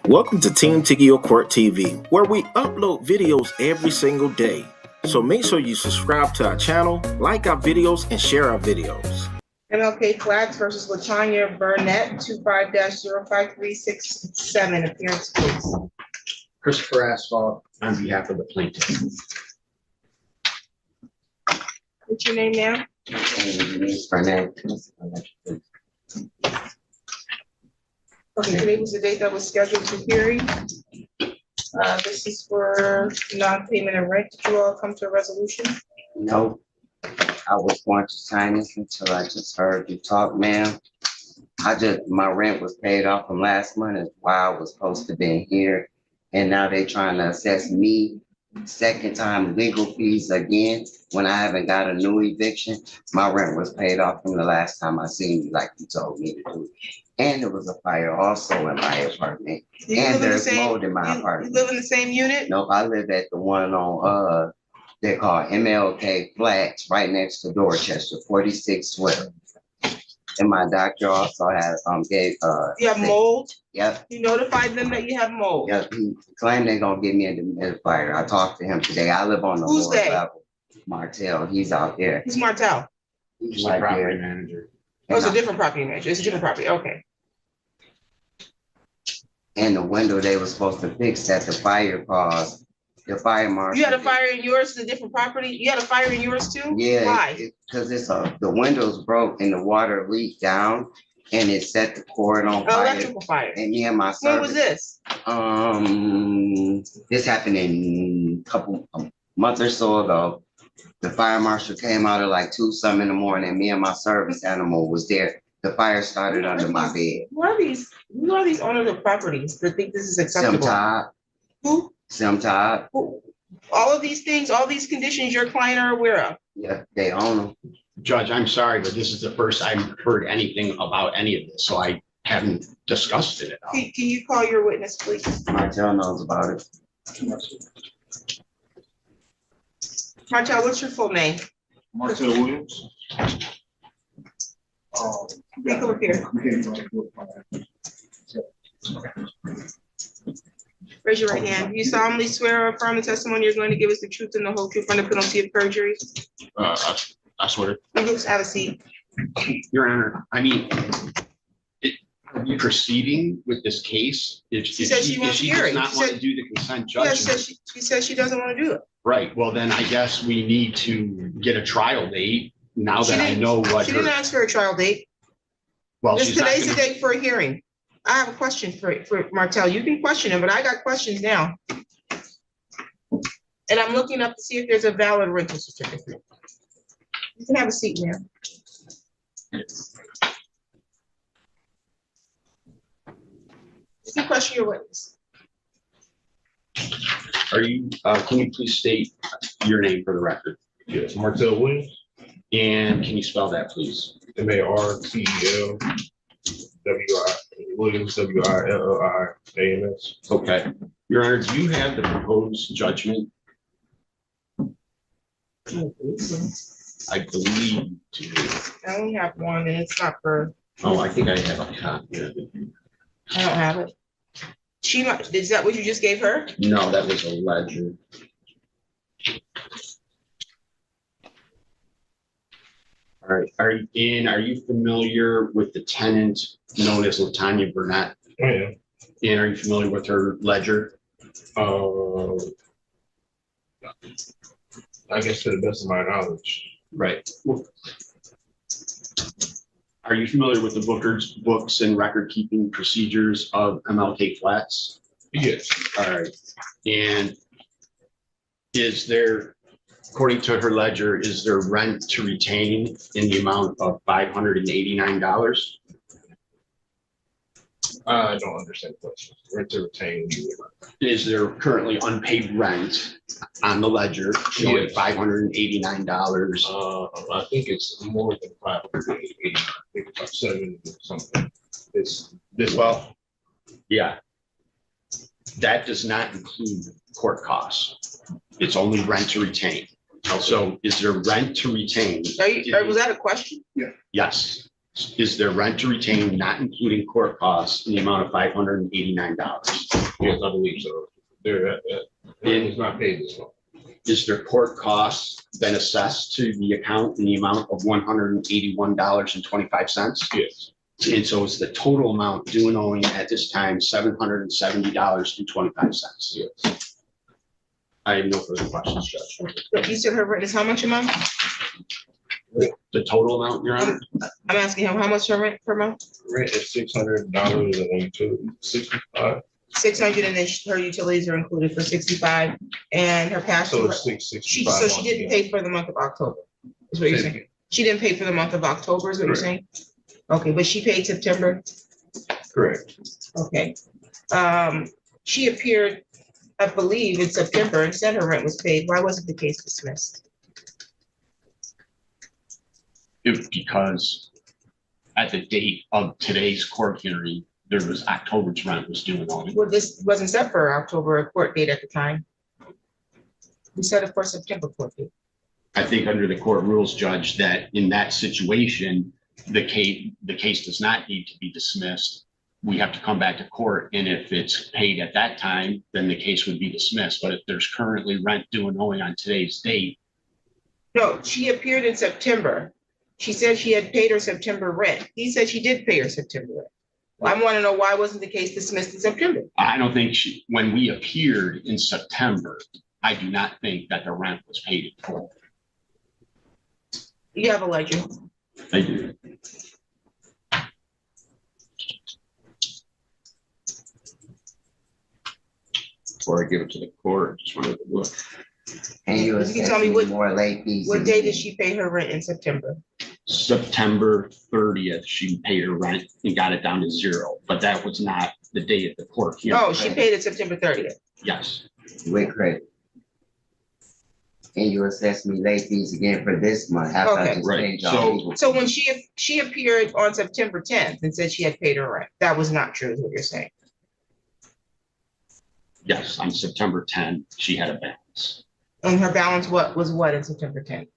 Welcome to Team Tigio Court TV, where we upload videos every single day. So make sure you subscribe to our channel, like our videos, and share our videos. MLK Flats versus Latanya Burnett, 25-05367. Appearance, please. Christopher Asphalt on behalf of the plaintiff. What's your name now? Okay, today was the date that was scheduled for hearing. This is for non-payment of rent. Did you all come to a resolution? No, I was going to sign this until I just heard you talk, ma'am. My rent was paid off from last month, is why I was supposed to be here. And now they trying to assess me second time legal fees again when I haven't got a new eviction. My rent was paid off from the last time I seen you, like you told me to do. And there was a fire also in my apartment. And there's mold in my apartment. You live in the same unit? Nope, I live at the one on they're called MLK Flats, right next to Dorchester, 4612. And my doctor also has You have mold? Yep. You notified them that you have mold? Yep, he claimed they're gonna give me a dehumidifier. I talked to him today. I live on the Who's lower they? level. Martell, he's out there. Who's Martell? He's The right property there. manager. Oh, it's a different property manager. It's a different property. Okay. And the window they were supposed to fix that the fire caused. The fire marshal. You had a fire in yours, it's a different property? You had a fire in yours too? Yeah. Why? Because the windows broke and the water leaked down and it set the cord on fire. Electrical fire. And me and my When was service. this? This happened in a month or so ago. The fire marshal came out at like 2-something in the morning. Me and my service animal was there. The fire started under my bed. Who are these owners of properties that think this is acceptable? Sometime. Who? Sometime. Who? All of these things, all these conditions your client are aware of? Yeah, they own them. Judge, I'm sorry, but this is the first I've heard anything about any of this, so I haven't discussed it at all. Can you call your witness, please? Martell knows about it. Martell, what's your full name? Marcel Williams. Take a look here. Raise your right hand. You solemnly swear or affirm the testimony you're going to give us the truth and the whole truth under penalty of perjury? I swear. You just have a seat. Your Honor, I mean, are we proceeding with this case? If She said she wants does hearing. not She want said- to do the consent Yes, judgment, she says she doesn't want to do it. right, well, then I guess we need to get a trial date now She that I didn't- know what She didn't her, ask for a trial date. well, she's not Today's the gonna, date for a hearing. I have a question for Martell. You can question him, but I got questions now. And I'm looking up to see if there's a valid rental certificate. You can have a seat now. You can question your witness. are you, can you please state your name for the record? Yes, Marcel Williams, And can you spell that, please? MARTEL Williams, WILLIAMS. Okay. Your Honor, do you have the proposed judgment? I believe you do. I only have one and it's not for, Oh, I think I have a copy of it. I don't have it. She might, is that what you just gave her? No, that was a ledger. All right, are you familiar with the tenant known as Latanya Burnett? Oh, yeah. And are you familiar with her ledger? I guess to the best of my knowledge. Right. Are you familiar with the books and record keeping procedures of MLK Flats? Yes. All right. And is there, according to her ledger, is there rent to retain in the amount of $589? I don't understand the question. Rent to retain. Is there currently unpaid rent on the ledger showing Yes. $589? I think it's more than 580. I think it's like 7 something. It's this. Well, yeah. That does not include court costs. It's only rent to retain. So is there rent to retain? Was that a question? Yes. Is there rent to retain, not including court costs, in the amount of $589? Yes, I believe so. They're, it's not paid this month. Is their court costs been assessed to the account in the amount of $181.25? Yes. And so is the total amount due and owing at this time $770.25? Yes. I have no further questions, Judge. You said her rent is how much a month? The total amount, Your Honor? I'm asking him, how much her rent per month? Rent is $600 and then utility 65. 600, and then her utilities are included for 65, and her past. So it's $665. So she didn't pay for the month of October, is what you're saying? She didn't pay for the month of October, is what you're saying? Okay, but she paid September? Correct. Okay. She appeared, I believe, in September and said her rent was paid. Why wasn't the case dismissed? Because at the date of today's court hearing, there was October's rent was due and owing. Well, this wasn't set for October court date at the time. We set it for September court date. I think under the court rules, Judge, that in that situation, the case does not need to be dismissed. We have to come back to court, and if it's paid at that time, then the case would be dismissed. But if there's currently rent due and owing on today's date. No, she appeared in September. She said she had paid her September rent. He said she did pay her September rent. Well, I want to know why wasn't the case dismissed in September? I don't think when we appeared in September, I do not think that the rent was paid in full. You have a ledger. I do. Before I give it to the court, just wanted to look. And you You can tell me assess what- more late fees. What day did she pay her rent in September? September 30th, she paid her rent and got it down to 0, but that was not the day of the court hearing. Oh, she paid it September 30th. Yes, With credit. And you assess me late fees again for this month after I Okay. just Right. paid So- y'all. legal So fees. when she appeared on September 10th and said she had paid her rent, that was not true, is what you're saying? yes, on September 10th, she had a balance. And her balance was what in September 10th?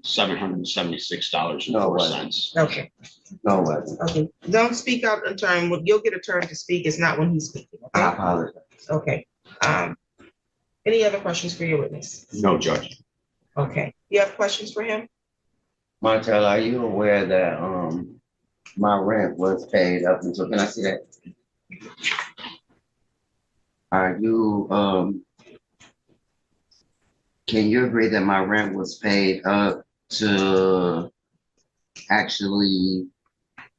$776.04. Okay, No, it wasn't. okay. Don't speak out in turn. You'll get a turn to speak. It's not when he's speaking. I Okay. apologize. Okay. Any other questions for your witness? No, Judge. Okay. You have questions for him? Montel, are you aware that, my rent was paid up until, can I see that? Are you, can you agree that my rent was paid up to actually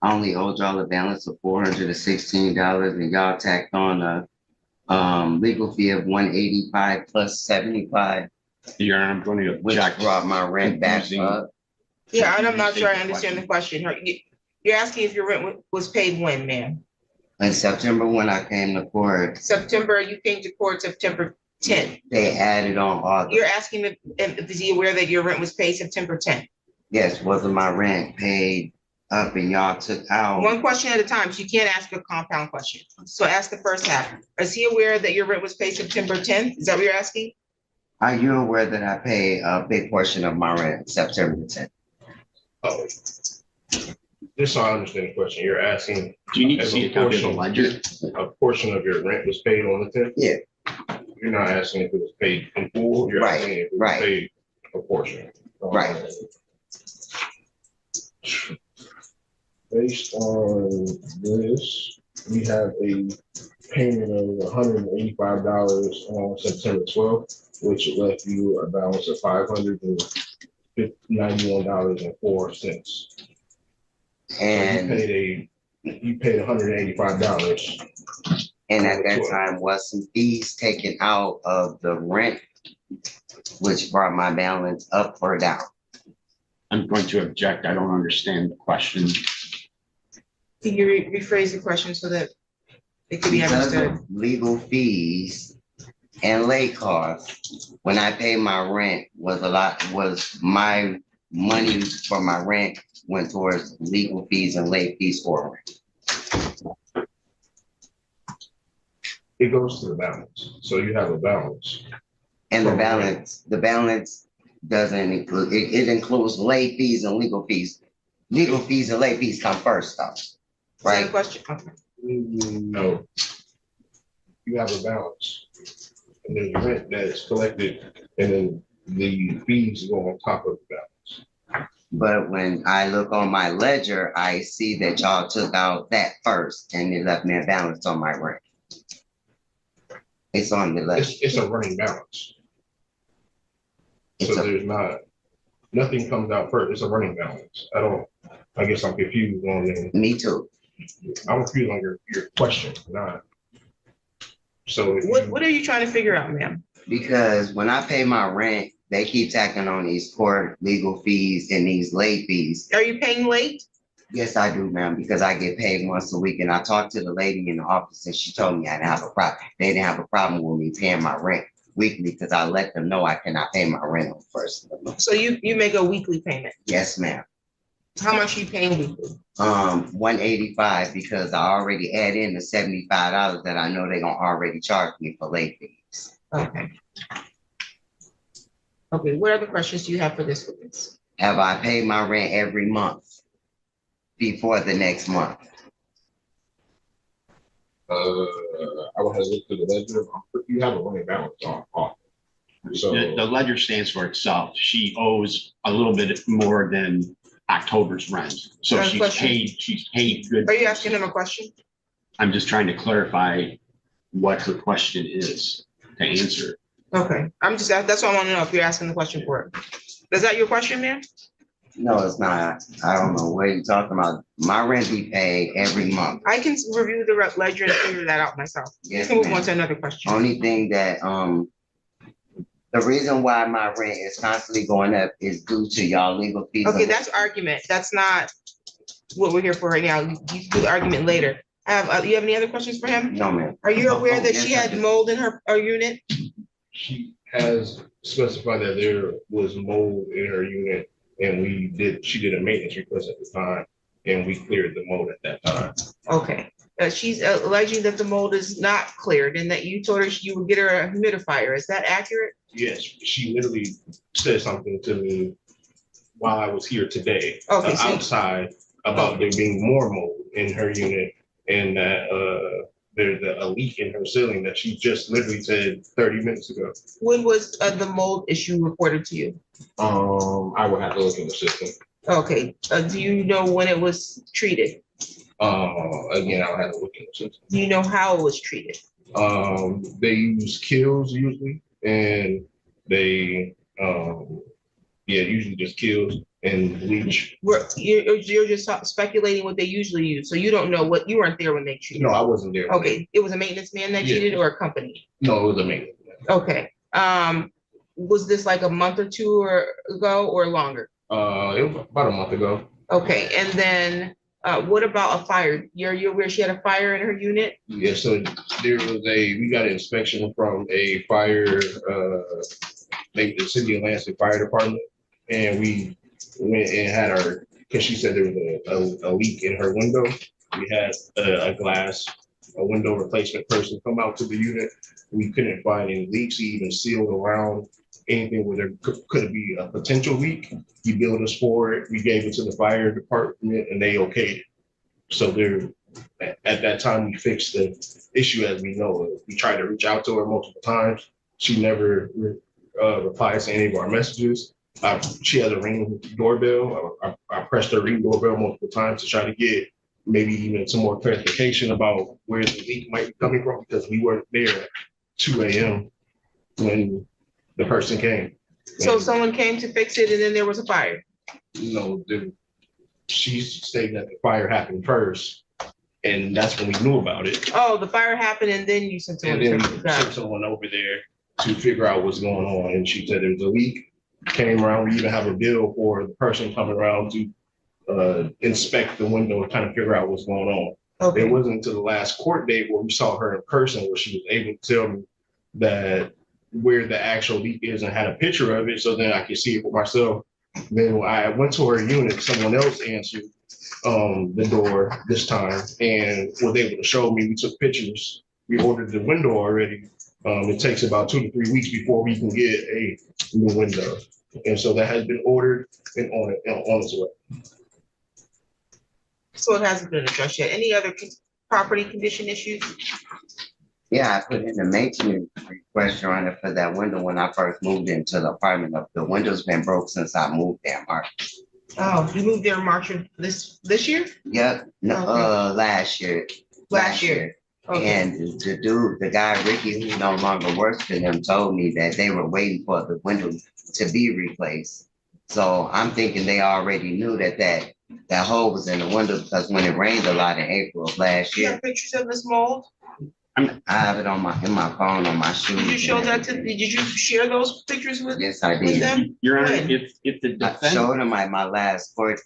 I only owed y'all a balance of $416 and y'all tacked on a legal fee of $185 plus $75, Your Honor, I'm going to which object. brought my rent back Confusing. up. Yeah, and I'm not Restate sure I the understand the question. question. You're asking if your rent was paid when, ma'am? In September, when I came to court, September, you came to court September 10th. they added on August. You're asking if is he aware that your rent was paid September 10th? Yes, wasn't my rent paid up and y'all took out? One question at a time, so you can't ask a compound question. So ask the first half. Is he aware that your rent was paid September 10th? Is that what you're asking? Are you aware that I pay a big portion of my rent September 10th? Oh. Just so I understand the question, you're asking Do you need to As see a a copy of the portion. ledger? a portion of your rent was paid on the 10th? Yeah. You're not asking if it was paid in full, you're Right, asking if it was right. paid a portion. Right. Based on this, we have a payment of $185 on September 12th, which left you a balance of $591.04. And, You paid $185. and at that time was some fees taken out of the rent, which brought my balance up or down. I'm going to object. I don't understand the question. Can you rephrase the question so that it could be Because understood? of legal fees and late costs, when I pay my rent was my money for my rent went towards legal fees and late fees for rent. It goes to the balance, so you have a balance. And the From balance doesn't include, it includes late fees and legal fees. Legal fees and late fees come first though, Is that a right? question? Okay. No. You have a balance. And there's rent that is collected, and then the fees go on top of the balance. But when I look on my ledger, I see that y'all took out that first and it left me a balance on my rent. It's on the ledger. It's a running balance. It's So a- there's nothing comes out first. It's a running balance. I guess I'm confused on the, Me too. I'm confused on your question, not. So if What are you trying to figure out, ma'am? Because when I pay my rent, they keep tacking on these court legal fees and these late fees. Are you paying late? Yes, I do, ma'am, because I get paid once a week. And I talked to the lady in the office and she told me I didn't have a problem. They didn't have a problem with me paying my rent weekly because I let them know I cannot pay my rent on the first of the month. So you make a weekly payment. Yes, ma'am. How much are you paying weekly? 185 because I already add in the $75 that I know they're gonna already charge me for late fees. Okay. Okay, what other questions do you have for this witness? Have I paid my rent every month before the next month? I would have looked through the ledger. You have a running balance on. So The ledger stands for itself. She owes a little bit more than October's rent. So Good question. she's paid good. Are you asking him a question? I'm just trying to clarify what her question is to answer. Okay, that's what I want to know if you're asking the question for it. Is that your question, ma'am? No, it's not. I don't know what you're talking about. My rent be paid every month. I can review the ledger and figure that out myself. You Yes, can move ma'am. on to another question. Only thing that, the reason why my rent is constantly going up is due to y'all legal fees. Okay, that's argument. That's not what we're here for right now. You can do the argument later. You have any other questions for him? No, ma'am. Are you aware Oh, that yes, she I had do. mold in her unit? she has specified that there was mold in her unit, and she did a maintenance request at the time, and we cleared the mold at that time. Okay, she's alleging that the mold is not cleared and that you told her you would get her a humidifier. Is that accurate? Yes, she literally said something to me while I was here today, Okay, so outside, about there being more mold in her unit, and that there's a leak in her ceiling that she just literally said 30 minutes ago. when was the mold issue reported to you? I would have to look in the system. Okay, do you know when it was treated? Again, I'll have to look in the system. Do you know how it was treated? They use kills usually, and they, usually just kills and bleach. You're just speculating what they usually use, so you don't know you weren't there when they treated. No, I wasn't there. Okay, it was a maintenance man that Yeah. treated or a company? No, it was a maintenance. Okay, was this like a month or two ago or longer? It was about a month ago. Okay, and then what about a fire? You're aware she had a fire in her unit? Yeah, so we got an inspection from a fire, the City of Lansing Fire Department, and we went and had because she said there was a leak in her window. We had a window replacement person come out to the unit. We couldn't find any leaks. He even sealed around anything where there could be a potential leak. He billed us for it. We gave it to the fire department and they okayed it. So at that time, we fixed the issue as we know it. We tried to reach out to her multiple times. She never replies to any of our messages. She has a Ring doorbell. I pressed her Ring doorbell multiple times to try to get maybe even some more clarification about where the leak might be coming from, because we weren't there at 2 a.m. when the person came. So And, someone came to fix it and then there was a fire? she's stating that the fire happened first, and that's when we knew about it. Oh, the fire happened and then you sent someone And to then fix we it. Got sent it. someone over there to figure out what's going on, and she said there was a leak. Came around, we even have a bill for the person coming around to inspect the window and kind of figure out what's going on. It Okay, wasn't until the last court date where we saw her in person where she was able to tell me that where the actual leak is and had a picture of it, so then I could see it for myself. Then when I went to her unit, someone else answered the door this time and was able to show me. We took pictures. We ordered the window already. It takes about 2 to 3 weeks before we can get a new window. And so that has been ordered and on its way. so it hasn't been addressed yet. Any other property condition issues? Yeah, I put in a maintenance request on it for that window when I first moved into the apartment. The window's been broke since I moved there, Mark. Oh, you moved there in March of this year? Yep, no, Okay. last year. Last year. Okay. And the guy, Ricky, who no longer works for them, told me that they were waiting for the window to be replaced. So I'm thinking they already knew that hole was in the window because when it rained a lot in April of last You year, have pictures of this mold? I have it in my phone, on my shoes. Did you show that did you share those pictures with? Yes, I with did. them? Your Honor, When? if the I defense, showed him my last court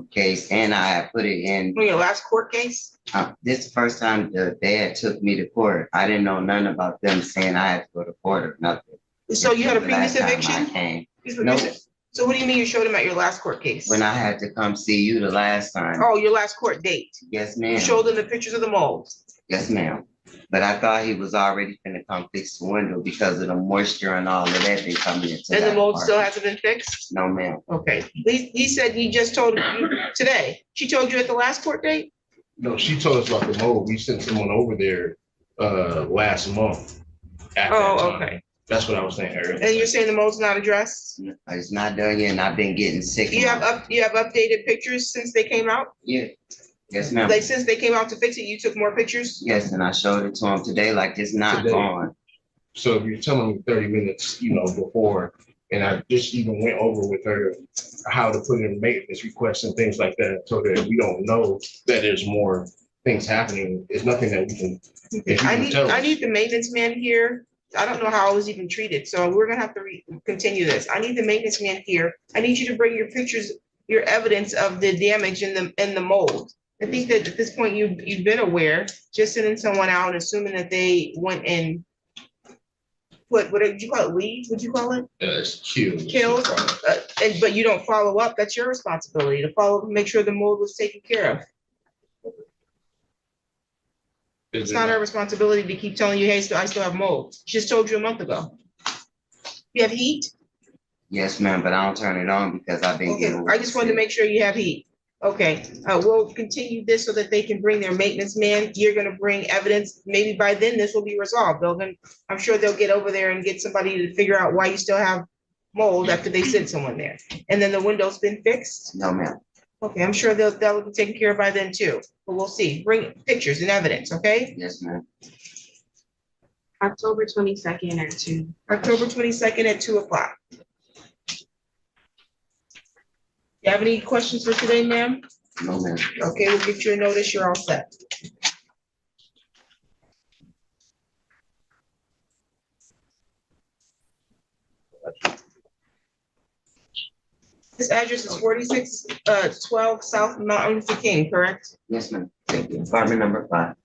case, and I had put it in. Your last court case? This is the first time the dad took me to court. I didn't know nothing about them saying I had to go to court or nothing. So you had a The previous last time eviction? I came. No. No, So what do you mean you showed him at your last court case? when I had to come see you the last time. Oh, your last court date? Yes, You ma'am. showed them the pictures of the mold? Yes, ma'am. But I thought he was already gonna come fix the window because of the moisture and all of that been coming into And the that mold still apartment. hasn't been fixed? No, ma'am. Okay, he said he just told you today. She told you at the last court date? No, she told us about the mold. We sent someone over there last month. At that Oh, time. okay. That's what I was saying earlier. And you're saying the mold's not addressed? It's not done yet, and I've been getting sick. You have updated pictures since they came out? Yeah. Yes, ma'am. Like since they came out to fix it, you took more pictures? Yes, and I showed it to him today, like it's not Today. gone. So if you're telling me 30 minutes, before, and I just even went over with her how to put in maintenance requests and things like that, so that we don't know that there's more things happening. It's nothing that we can. if you can tell I us. need the maintenance man here. I don't know how I was even treated, so we're gonna have to continue this. I need the maintenance man here. I need you to bring your pictures, your evidence of the damage in the mold. I think that at this point you've been aware, just sending someone out, assuming that they went and what did you call it, weeds, what'd you call it? It's cute. Killed, but you don't follow up, that's your responsibility to make sure the mold was taken care of. It's not our responsibility to keep telling you, hey, I still have mold. She just told you a month ago. You have heat? Yes, ma'am, but I don't turn it on because I've been Okay, getting. I just wanted to make sure you have heat. Okay, we'll continue this so that they can bring their maintenance man. You're gonna bring evidence. Maybe by then this will be resolved. I'm sure they'll get over there and get somebody to figure out why you still have mold after they sent someone there. And then the window's been fixed? No, ma'am. Okay, I'm sure that'll be taken care of by then too, but we'll see. Bring pictures and evidence, okay? Yes, ma'am. October 22nd at 2. October 22nd at 2:00. You have any questions for today, ma'am? No, ma'am. Okay, we'll get you a notice. You're all set. This address is 4612 South Mountain King, correct? Yes, ma'am. Thank you. Apartment number 5.